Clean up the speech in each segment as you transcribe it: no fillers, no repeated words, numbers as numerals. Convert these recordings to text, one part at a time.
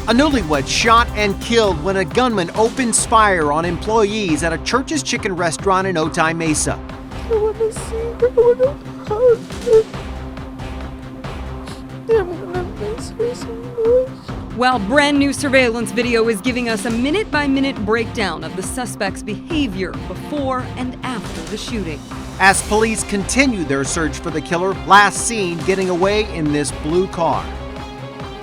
A newlywed shot and killed when a gunman opened fire on employees at a Church's Chicken restaurant in Otay Mesa. I want to see her. I want to hug her. I'm going to miss her so much. While brand new surveillance video is giving us a minute-by-minute breakdown of the suspect's behavior before and after the shooting. As police continue their search for the killer, last seen getting away in this blue car.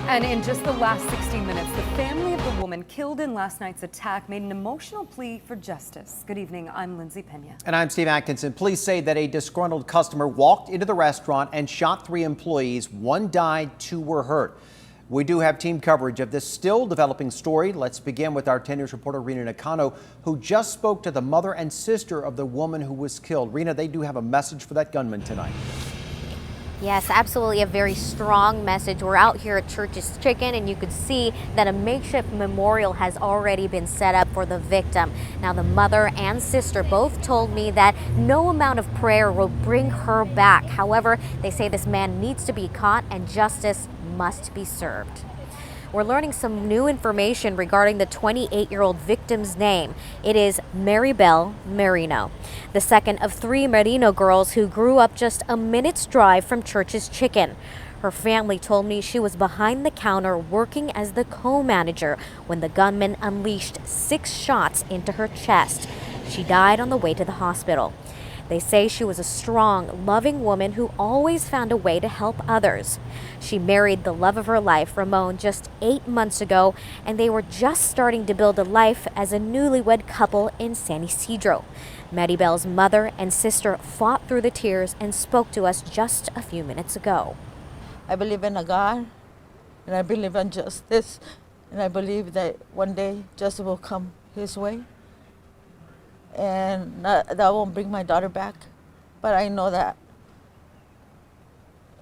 And in just the last 16 minutes, the family of the woman killed in last night's attack made an emotional plea for justice. Good evening, I'm Lindsay Pena. And I'm Steve Atkinson. Police say that a disgruntled customer walked into the restaurant and shot 3 employees. 1 died, 2 were hurt. We do have team coverage of this still developing story. Let's begin with our 10 News reporter Rena Nakano, who just spoke to the mother and sister of the woman who was killed. Rena, they do have a message for that gunman tonight. Yes, absolutely a very strong message. We're out here at Church's Chicken and you could see that a makeshift memorial has already been set up for the victim. Now the mother and sister both told me that no amount of prayer will bring her back. However, they say this man needs to be caught and justice must be served. We're learning some new information regarding the 28-year-old victim's name. It is Maribel Merino, the second of 3 Merino girls who grew up just a minute's drive from Church's Chicken. Her family told me she was behind the counter working as the co-manager when the gunman unleashed 6 shots into her chest. She died on the way to the hospital. They say she was a strong, loving woman who always found a way to help others. She married the love of her life, Ramon, just 8 months ago, and they were just starting to build a life as a newlywed couple in San Isidro. Maribel's mother and sister fought through the tears and spoke to us just a few minutes ago. I believe in a God, and I believe in justice, and I believe that one day justice will come his way. And that won't bring my daughter back, but I know that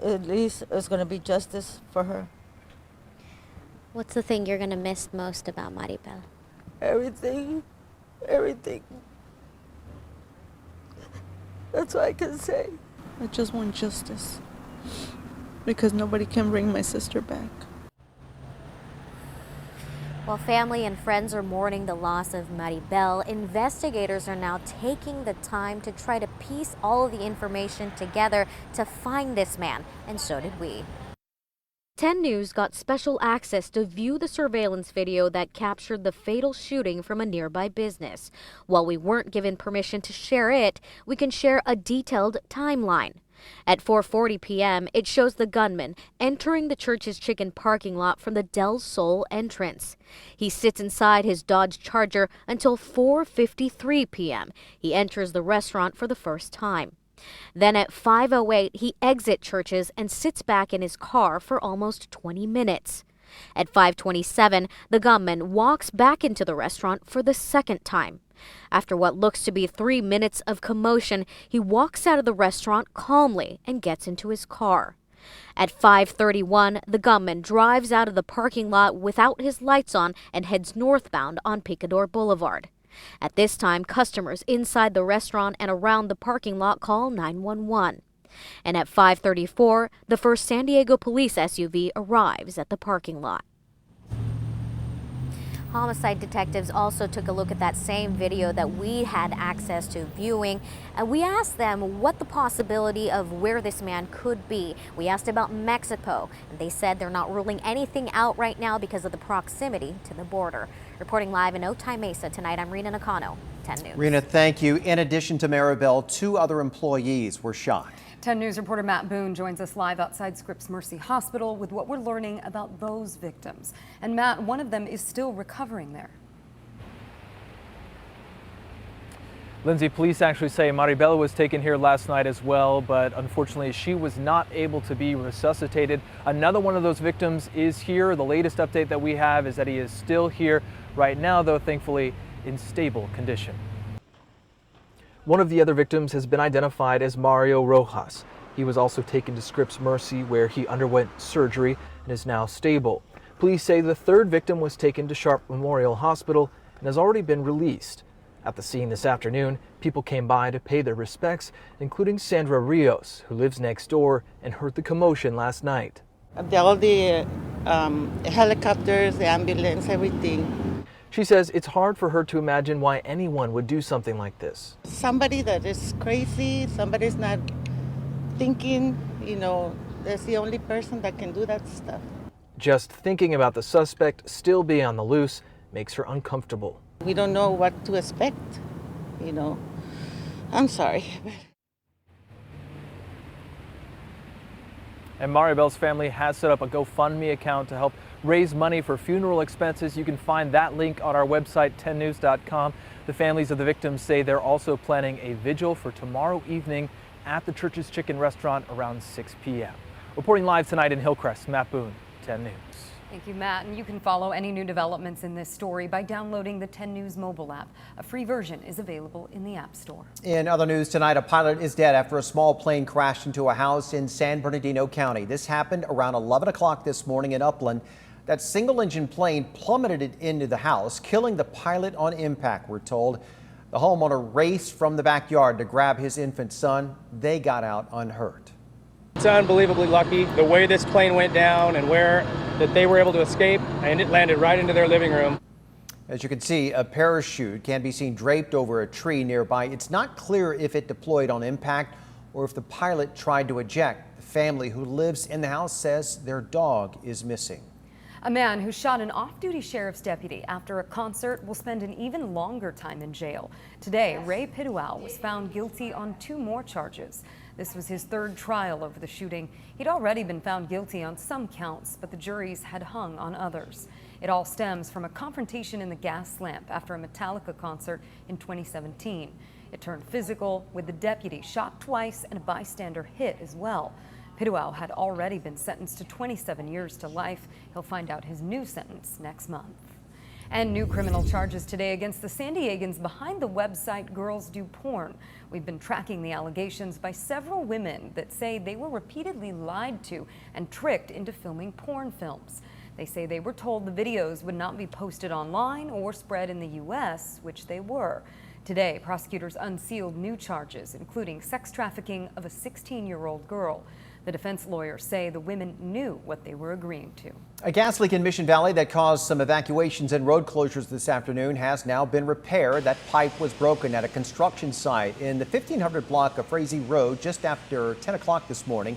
at least it's going to be justice for her. What's the thing you're going to miss most about Maribel? Everything. That's all I can say. I just want justice because nobody can bring my sister back. While family and friends are mourning the loss of Maribel, investigators are now taking the time to try to piece all of the information together to find this man, and so did we. 10 News got special access to view the surveillance video that captured the fatal shooting from a nearby business. While we weren't given permission to share it, we can share a detailed timeline. At 4:40 p.m., it shows the gunman entering the Church's Chicken parking lot from the Del Sol entrance. He sits inside his Dodge Charger until 4:53 p.m. He enters the restaurant for the first time. Then at 5:08, he exits Church's and sits back in his car for almost 20 minutes. At 5:27, the gunman walks back into the restaurant for the second time. After what looks to be 3 minutes of commotion, he walks out of the restaurant calmly and gets into his car. At 5:31, the gunman drives out of the parking lot without his lights on and heads northbound on Picador Boulevard. At this time, customers inside the restaurant and around the parking lot call 911. And at 5:34, the first San Diego police SUV arrives at the parking lot. Homicide detectives also took a look at that same video that we had access to viewing, and we asked them what the possibility of where this man could be. We asked about Mexico, and they said they're not ruling anything out right now because of the proximity to the border. Reporting live in Otay Mesa tonight, I'm Rena Nakano, 10 News. Rena, thank you. In addition to Maribel, 2 other employees were shot. 10 News reporter Matt Boone joins us live outside Scripps Mercy Hospital with what we're learning about those victims. And Matt, one of them is still recovering there. Lindsay, police actually say Maribel was taken here last night as well, but unfortunately she was not able to be resuscitated. Another one of those victims is here. The latest update that we have is that he is still here right now, though thankfully in stable condition. One of the other victims has been identified as Mario Rojas. He was also taken to Scripps Mercy, where he underwent surgery and is now stable. Police say the third victim was taken to Sharp Memorial Hospital and has already been released. At the scene this afternoon, people came by to pay their respects, including Sandra Rios, who lives next door and heard the commotion last night. All the helicopters, the ambulance, everything. She says it's hard for her to imagine why anyone would do something like this. Somebody that is crazy, somebody's not thinking, that's the only person that can do that stuff. Just thinking about the suspect still being on the loose makes her uncomfortable. We don't know what to expect, I'm sorry. And Maribel's family has set up a GoFundMe account to help raise money for funeral expenses. You can find that link on our website, 10news.com. The families of the victims say they're also planning a vigil for tomorrow evening at the Church's Chicken restaurant around 6 p.m. Reporting live tonight in Hillcrest, Matt Boone, 10 News. Thank you, Matt. And you can follow any new developments in this story by downloading the 10 News mobile app. A free version is available in the App Store. In other news tonight, a pilot is dead after a small plane crashed into a house in San Bernardino County. This happened around 11 o'clock this morning in Upland. That single-engine plane plummeted into the house, killing the pilot on impact, we're told. The homeowner raced from the backyard to grab his infant son. They got out unhurt. It's unbelievably lucky the way this plane went down and where that they were able to escape, and it landed right into their living room. As you can see, a parachute can be seen draped over a tree nearby. It's not clear if it deployed on impact or if the pilot tried to eject. The family who lives in the house says their dog is missing. A man who shot an off-duty sheriff's deputy after a concert will spend an even longer time in jail. Today, Ray Pidual was found guilty on 2 more charges. This was his 3rd trial over the shooting. He'd already been found guilty on some counts, but the juries had hung on others. It all stems from a confrontation in the gas lamp after a Metallica concert in 2017. It turned physical, with the deputy shot twice and a bystander hit as well. Pidual had already been sentenced to 27 years to life. He'll find out his new sentence next month. And new criminal charges today against the San Diegans behind the website Girls Do Porn. We've been tracking the allegations by several women that say they were repeatedly lied to and tricked into filming porn films. They say they were told the videos would not be posted online or spread in the U.S., which they were. Today, prosecutors unsealed new charges, including sex trafficking of a 16-year-old girl. The defense lawyers say the women knew what they were agreeing to. A gas leak in Mission Valley that caused some evacuations and road closures this afternoon has now been repaired. That pipe was broken at a construction site in the 1500 block of Frazee Road just after 10 o'clock this morning.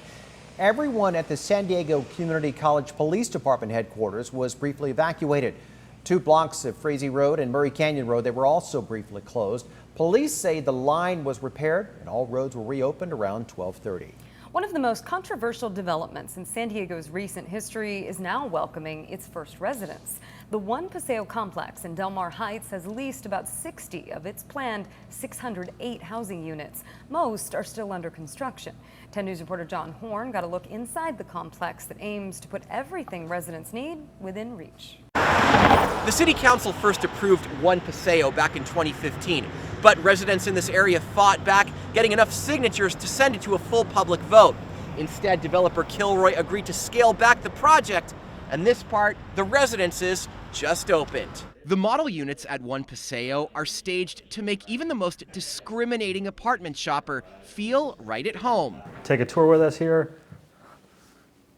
Everyone at the San Diego Community College Police Department headquarters was briefly evacuated. 2 blocks of Frazee Road and Murray Canyon Road, they were also briefly closed. Police say the line was repaired and all roads were reopened around 12:30. One of the most controversial developments in San Diego's recent history is now welcoming its first residents. The One Paseo complex in Del Mar Heights has leased about 60 of its planned 608 housing units. Most are still under construction. 10 News reporter John Horn got a look inside the complex that aims to put everything residents need within reach. The City Council first approved One Paseo back in 2015, but residents in this area fought back, getting enough signatures to send it to a full public vote. Instead, developer Kilroy agreed to scale back the project, and this part, the residences, just opened. The model units at One Paseo are staged to make even the most discriminating apartment shopper feel right at home. Take a tour with us here.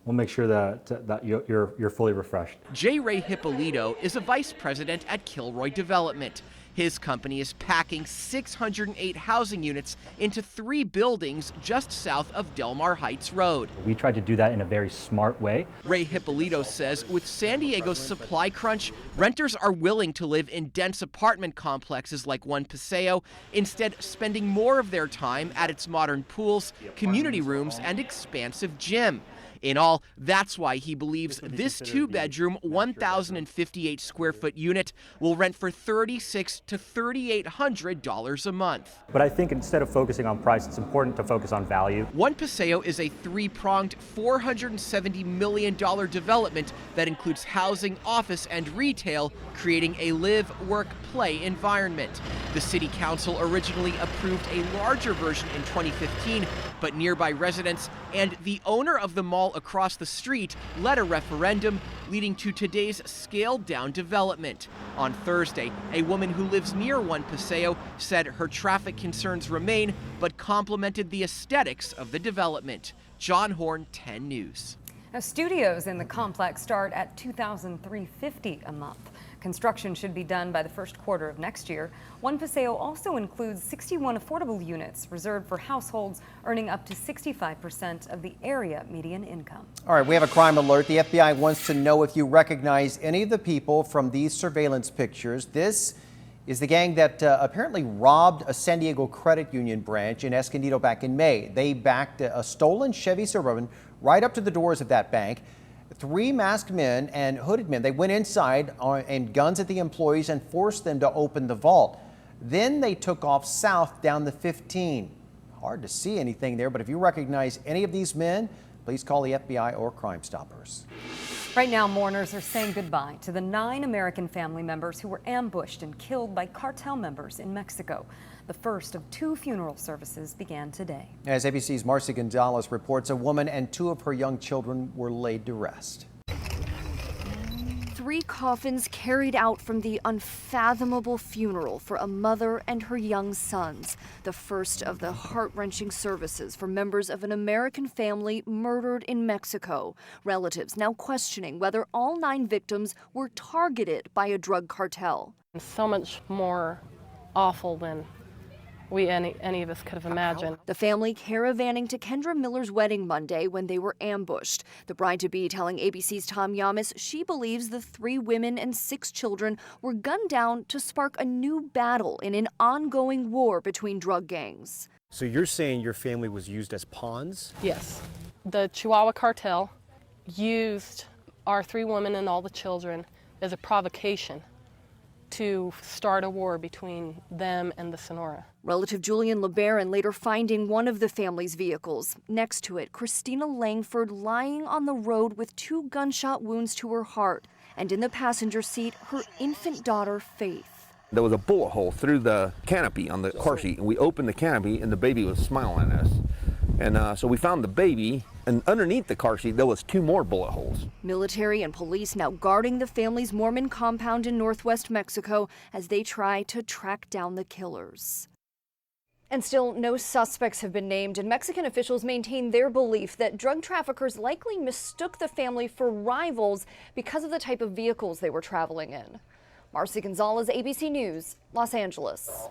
We'll make sure that you're fully refreshed. J. Ray Hippolito is a vice president at Kilroy Development. His company is packing 608 housing units into 3 buildings just south of Del Mar Heights Road. We tried to do that in a very smart way. Ray Hippolito says with San Diego's supply crunch, renters are willing to live in dense apartment complexes like One Paseo, instead spending more of their time at its modern pools, community rooms, and expansive gym. In all, that's why he believes this 2-bedroom, 1,058 square foot unit will rent for $3,600 to $3,800 a month. But I think instead of focusing on price, it's important to focus on value. One Paseo is a 3-pronged, $470 million development that includes housing, office, and retail, creating a live, work, play environment. The City Council originally approved a larger version in 2015, but nearby residents and the owner of the mall across the street led a referendum, leading to today's scaled-down development. On Thursday, a woman who lives near One Paseo said her traffic concerns remain, but complimented the aesthetics of the development. John Horn, 10 News. Now, studios in the complex start at $2,350 a month. Construction should be done by the first quarter of next year. One Paseo also includes 61 affordable units reserved for households earning up to 65% of the area median income. All right, we have a crime alert. The FBI wants to know if you recognize any of the people from these surveillance pictures. This is the gang that apparently robbed a San Diego credit union branch in Escondido back in May. They backed a stolen Chevy Suburban right up to the doors of that bank. 3 masked men and hooded men, they went inside and guns at the employees and forced them to open the vault. Then they took off south down the 15. Hard to see anything there, but if you recognize any of these men, please call the FBI or Crime Stoppers. Right now, mourners are saying goodbye to the 9 American family members who were ambushed and killed by cartel members in Mexico. The first of 2 funeral services began today. As ABC's Marcy Gonzalez reports, a woman and 2 of her young children were laid to rest. 3 coffins carried out from the unfathomable funeral for a mother and her young sons. The first of the heart-wrenching services for members of an American family murdered in Mexico. Relatives now questioning whether all 9 victims were targeted by a drug cartel. So much more awful than any of us could have imagined. The family caravanning to Kendra Miller's wedding Monday when they were ambushed. The bride-to-be telling ABC's Tom Yamas she believes the 3 women and 6 children were gunned down to spark a new battle in an ongoing war between drug gangs. So you're saying your family was used as pawns? Yes. The Chihuahua cartel used our 3 women and all the children as a provocation to start a war between them and the Sonora. Relative Julian LeBaron later finding one of the family's vehicles. Next to it, Christina Langford lying on the road with 2 gunshot wounds to her heart. And in the passenger seat, her infant daughter, Faith. There was a bullet hole through the canopy on the car seat, and we opened the canopy, and the baby was smiling at us. And so we found the baby, and underneath the car seat, there was 2 more bullet holes. Military and police now guarding the family's Mormon compound in northwest Mexico as they try to track down the killers. And still, no suspects have been named, and Mexican officials maintain their belief that drug traffickers likely mistook the family for rivals because of the type of vehicles they were traveling in. Marcy Gonzalez, ABC News, Los Angeles.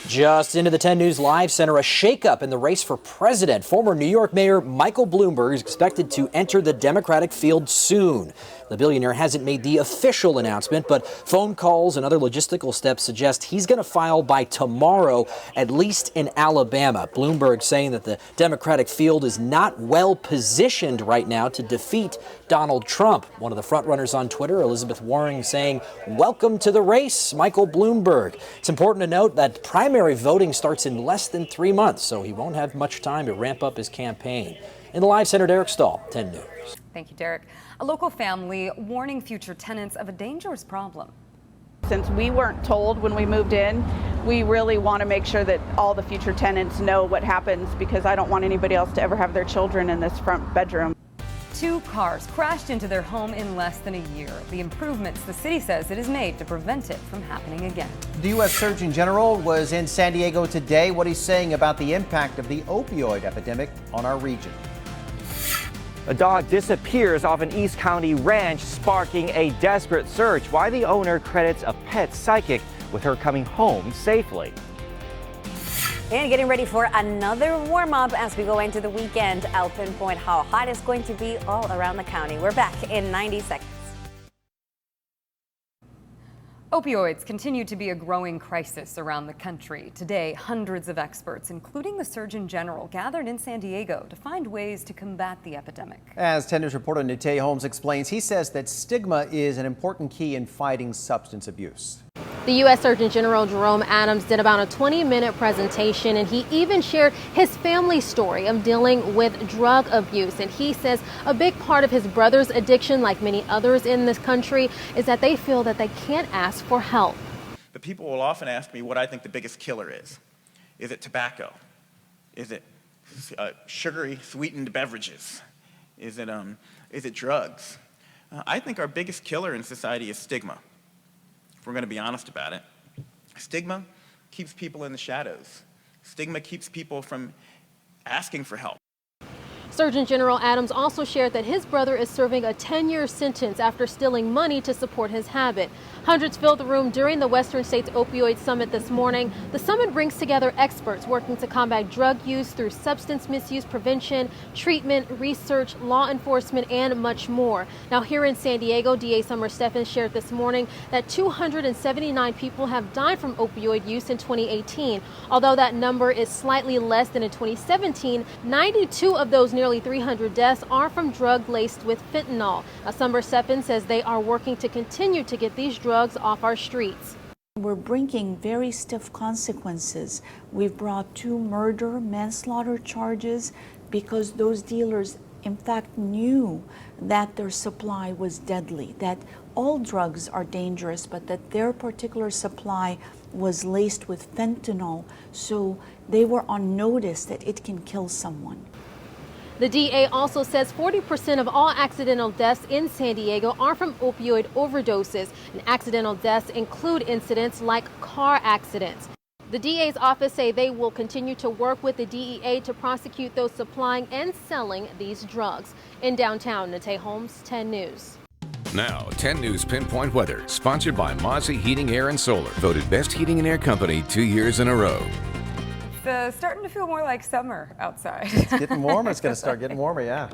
Just into the 10 News Live Center, a shakeup in the race for president. Former New York Mayor Michael Bloomberg is expected to enter the Democratic field soon. The billionaire hasn't made the official announcement, but phone calls and other logistical steps suggest he's going to file by tomorrow, at least in Alabama. Bloomberg saying that the Democratic field is not well positioned right now to defeat Donald Trump. One of the frontrunners on Twitter, Elizabeth Warren, saying, "Welcome to the race, Michael Bloomberg." It's important to note that primary voting starts in less than 3 months, so he won't have much time to ramp up his campaign. In the Live Center, Derek Stahl, 10 News. Thank you, Derek. A local family warning future tenants of a dangerous problem. Since we weren't told when we moved in, we really want to make sure that all the future tenants know what happens, because I don't want anybody else to ever have their children in this front bedroom. 2 cars crashed into their home in less than a year. The improvements the city says it has made to prevent it from happening again. The U.S. Surgeon General was in San Diego today. What he's saying about the impact of the opioid epidemic on our region. A dog disappears off an East County ranch, sparking a desperate search. Why the owner credits a pet psychic with her coming home safely. And getting ready for another warm-up as we go into the weekend. I'll pinpoint how hot it's going to be all around the county. We're back in 90 seconds. Opioids continue to be a growing crisis around the country. Today, hundreds of experts, including the Surgeon General, gathered in San Diego to find ways to combat the epidemic. As 10 News reporter Nate Holmes explains, he says that stigma is an important key in fighting substance abuse. The U.S. Surgeon General Jerome Adams did about a 20-minute presentation, and he even shared his family story of dealing with drug abuse. And he says a big part of his brother's addiction, like many others in this country, is that they feel that they can't ask for help. The people will often ask me what I think the biggest killer is. Is it tobacco? Is it sugary, sweetened beverages? Is it drugs? I think our biggest killer in society is stigma. If we're going to be honest about it. Stigma keeps people in the shadows. Stigma keeps people from asking for help. Surgeon General Adams also shared that his brother is serving a 10-year sentence after stealing money to support his habit. Hundreds filled the room during the Western States Opioid Summit this morning. The summit brings together experts working to combat drug use through substance misuse prevention, treatment, research, law enforcement, and much more. Now, here in San Diego, DA Summer Steffens shared this morning that 279 people have died from opioid use in 2018. Although that number is slightly less than in 2017, 92 of those nearly 300 deaths are from drug laced with fentanyl. Summer Steffens says they are working to continue to get these drugs off our streets. We're bringing very stiff consequences. We've brought 2 murder, manslaughter charges because those dealers in fact knew that their supply was deadly, that all drugs are dangerous, but that their particular supply was laced with fentanyl, so they were on notice that it can kill someone. The DA also says 40% of all accidental deaths in San Diego are from opioid overdoses, and accidental deaths include incidents like car accidents. The DA's office say they will continue to work with the DEA to prosecute those supplying and selling these drugs. In downtown, Nate Holmes, 10 News. Now, 10 News Pinpoint Weather, sponsored by Mozzie Heating, Air and Solar, voted Best Heating and Air Company 2 years in a row. It's starting to feel more like summer outside. It's getting warmer. It's going to start getting warmer, yeah.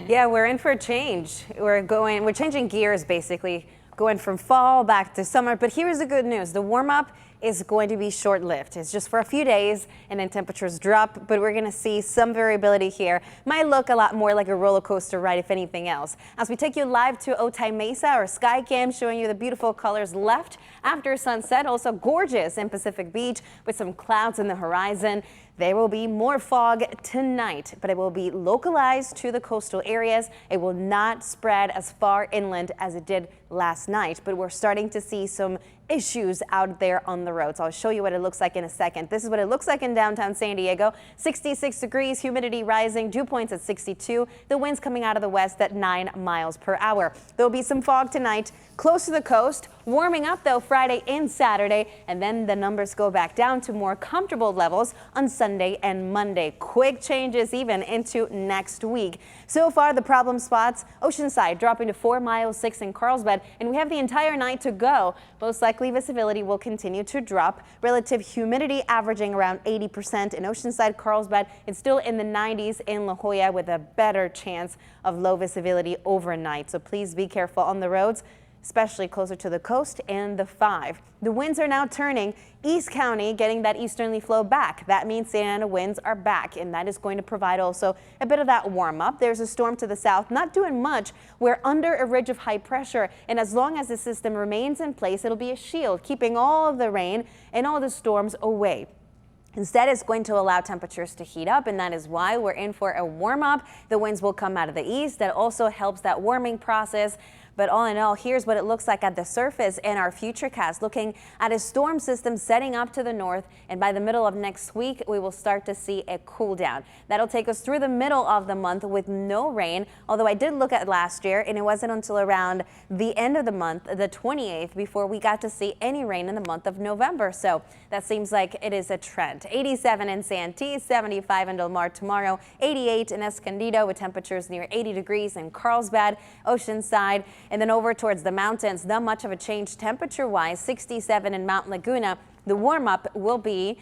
Yeah, we're in for a change. We're changing gears basically, going from fall back to summer. But here's the good news. The warm up is going to be short-lived. It's just for a few days and then temperatures drop, but we're going to see some variability here. Might look a lot more like a roller coaster ride if anything else. As we take you live to Otay Mesa, our sky cam showing you the beautiful colors left after sunset. Also gorgeous in Pacific Beach with some clouds in the horizon. There will be more fog tonight, but it will be localized to the coastal areas. It will not spread as far inland as it did last night, but we're starting to see some issues out there on the roads. I'll show you what it looks like in a second. This is what it looks like in downtown San Diego. 66 degrees, humidity rising, dew points at 62. The winds coming out of the west at 9 miles per hour. There'll be some fog tonight close to the coast, warming up though Friday and Saturday, and then the numbers go back down to more comfortable levels on Sunday and Monday. Quick changes even into next week. So far, the problem spots: Oceanside dropping to 4 miles, 6 in Carlsbad, and we have the entire night to go. Most likely visibility will continue to drop. Relative humidity averaging around 80% in Oceanside, Carlsbad. It's still in the 90s in La Jolla with a better chance of low visibility overnight. So please be careful on the roads, especially closer to the coast and the 5. The winds are now turning. East County getting that easterly flow back. That means Santa Ana winds are back, and that is going to provide also a bit of that warm up. There's a storm to the south, not doing much. We're under a ridge of high pressure, and as long as the system remains in place, it'll be a shield, keeping all of the rain and all the storms away. Instead, it's going to allow temperatures to heat up, and that is why we're in for a warm up. The winds will come out of the east. That also helps that warming process. But all in all, here's what it looks like at the surface in our futurecast, looking at a storm system setting up to the north. And by the middle of next week, we will start to see a cool down. That'll take us through the middle of the month with no rain. Although I did look at last year, and it wasn't until around the end of the month, the 28th, before we got to see any rain in the month of November. So that seems like it is a trend. 87 in Santee, 75 in Del Mar tomorrow, 88 in Escondido with temperatures near 80 degrees in Carlsbad, Oceanside. And then over towards the mountains, not much of a change temperature-wise, 67 in Mount Laguna. The warm-up will be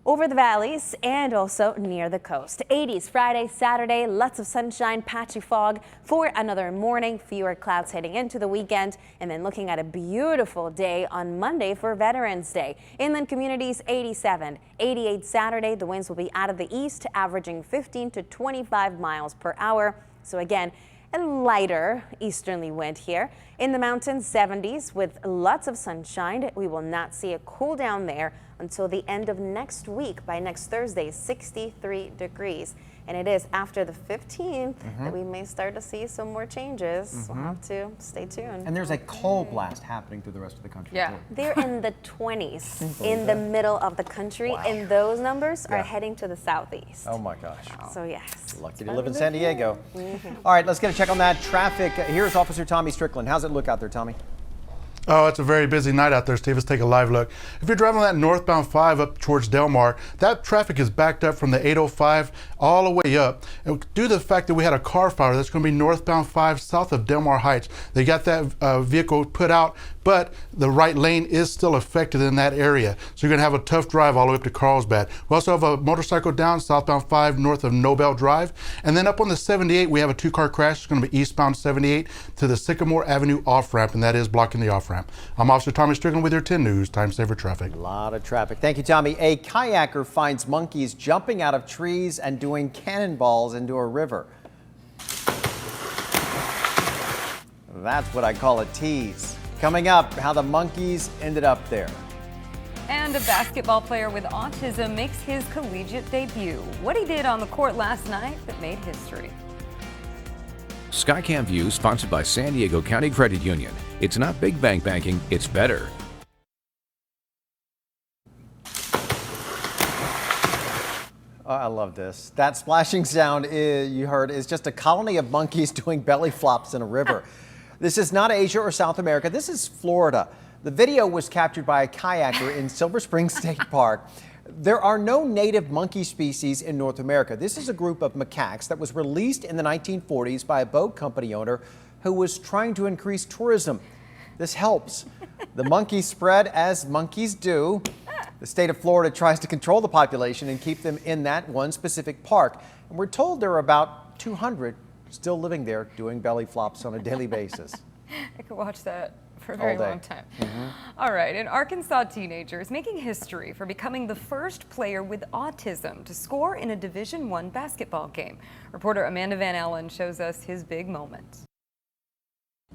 over the valleys and also near the coast. 80s Friday, Saturday, lots of sunshine, patchy fog for another morning, fewer clouds heading into the weekend, and then looking at a beautiful day on Monday for Veterans Day. Inland communities 87, 88 Saturday. The winds will be out of the east, averaging 15 to 25 miles per hour. So again, a lighter easterly wind here. In the mountains, 70s with lots of sunshine. We will not see a cool down there until the end of next week. By next Thursday, 63 degrees. And it is after the 15th that we may start to see some more changes. We'll have to stay tuned. And there's a cold blast happening through the rest of the country. Yeah, they're in the 20s in the middle of the country, and those numbers are heading to the southeast. Oh my gosh. So yes. Lucky to live in San Diego. All right, let's get a check on that traffic. Here's Officer Tommy Strickland. How's it look out there, Tommy? Oh, it's a very busy night out there, Steve. Let's take a live look. If you're driving that northbound 5 up towards Del Mar, that traffic is backed up from the 805 all the way up. And due to the fact that we had a car fire that's going to be northbound 5 south of Del Mar Heights, they got that vehicle put out, but the right lane is still affected in that area. So you're going to have a tough drive all the way up to Carlsbad. We also have a motorcycle down southbound 5 north of Nobel Drive. And then up on the 78, we have a 2-car crash. It's going to be eastbound 78 to the Sycamore Avenue off-ramp, and that is blocking the off-ramp. I'm Officer Tommy Strickland with your 10 News Time Saver Traffic. A lot of traffic. Thank you, Tommy. A kayaker finds monkeys jumping out of trees and doing cannonballs into a river. That's what I call a tease. Coming up, how the monkeys ended up there. And a basketball player with autism makes his collegiate debut. What he did on the court last night that made history. Skycam View, sponsored by San Diego County Credit Union. It's not big bank banking, it's better. Oh, I love this. That splashing sound you heard is just a colony of monkeys doing belly flops in a river. This is not Asia or South America. This is Florida. The video was captured by a kayaker in Silver Spring State Park. There are no native monkey species in North America. This is a group of macaques that was released in the 1940s by a boat company owner who was trying to increase tourism. This helps. The monkeys spread as monkeys do. The state of Florida tries to control the population and keep them in that one specific park. And we're told there are about 200 still living there doing belly flops on a daily basis. I could watch that for a very long time. Mm-hmm. All right, an Arkansas teenager is making history for becoming the first player with autism to score in a Division I basketball game. Reporter Amanda Van Allen shows us his big moment.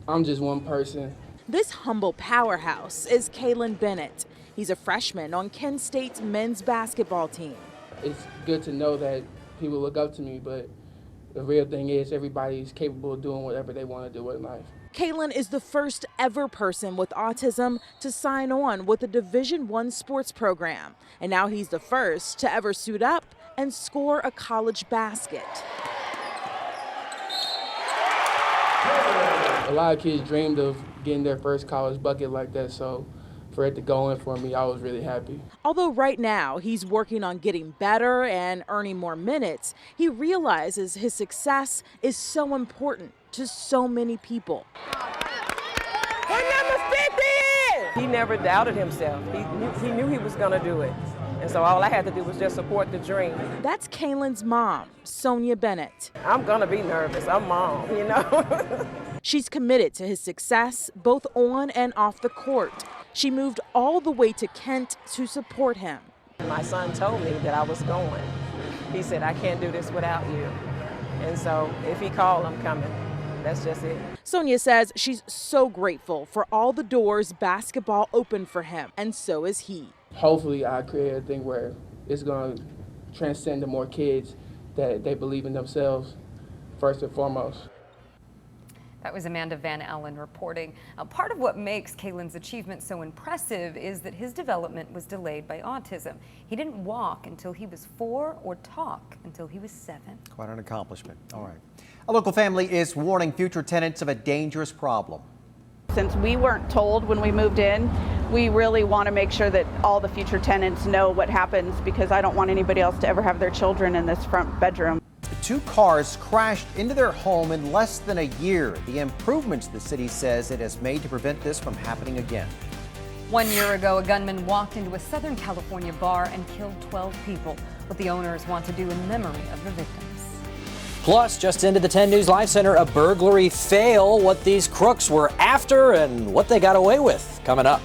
I'm just one person. This humble powerhouse is Kalen Bennett. He's a freshman on Kent State's men's basketball team. It's good to know that people look up to me, but the real thing is everybody's capable of doing whatever they want to do in life. Kalen is the first ever person with autism to sign on with a Division I sports program. And now he's the first to ever suit up and score a college basket. A lot of kids dreamed of getting their first college bucket like that, so for it to go in for me, I was really happy. Although right now he's working on getting better and earning more minutes, he realizes his success is so important to so many people. What number 50? He never doubted himself. He knew he was going to do it. And so all I had to do was just support the dream. That's Kalen's mom, Sonia Bennett. I'm going to be nervous. I'm mom, you know. She's committed to his success both on and off the court. She moved all the way to Kent to support him. My son told me that I was going. He said, I can't do this without you. And so if he called, I'm coming. That's just it. Sonia says she's so grateful for all the doors basketball opened for him, and so is he. Hopefully I create a thing where it's going to transcend to more kids that they believe in themselves first and foremost. That was Amanda Van Allen reporting. Now, part of what makes Kalen's achievement so impressive is that his development was delayed by autism. He didn't walk until he was 4 or talk until he was 7. Quite an accomplishment. All right. A local family is warning future tenants of a dangerous problem. Since we weren't told when we moved in, we really want to make sure that all the future tenants know what happens, because I don't want anybody else to ever have their children in this front bedroom. 2 cars crashed into their home in less than a year. The improvements the city says it has made to prevent this from happening again. 1 year ago, a gunman walked into a Southern California bar and killed 12 people. What the owners want to do in memory of the victims. Plus, just into the 10 News Live Center, a burglary fail, what these crooks were after and what they got away with. Coming up.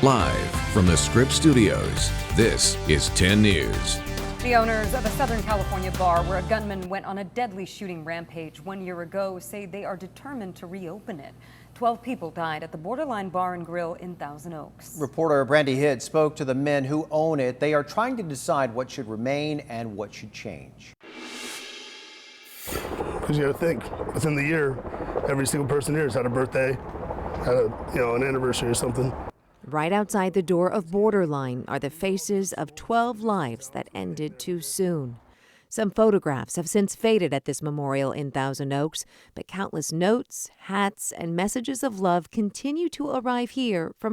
Live from the Scripps Studios, this is 10 News. The owners of a Southern California bar where a gunman went on a deadly shooting rampage 1 year ago say they are determined to reopen it. 12 people died at the Borderline Bar and Grill in Thousand Oaks. Reporter Brandy Hidd spoke to the men who own it. They are trying to decide what should remain and what should change. Because you got to think, within the year, every single person here has had a birthday, had an anniversary or something. Right outside the door of Borderline are the faces of 12 lives that ended too soon. Some photographs have since faded at this memorial in Thousand Oaks, but countless notes, hats, and messages of love continue to arrive here from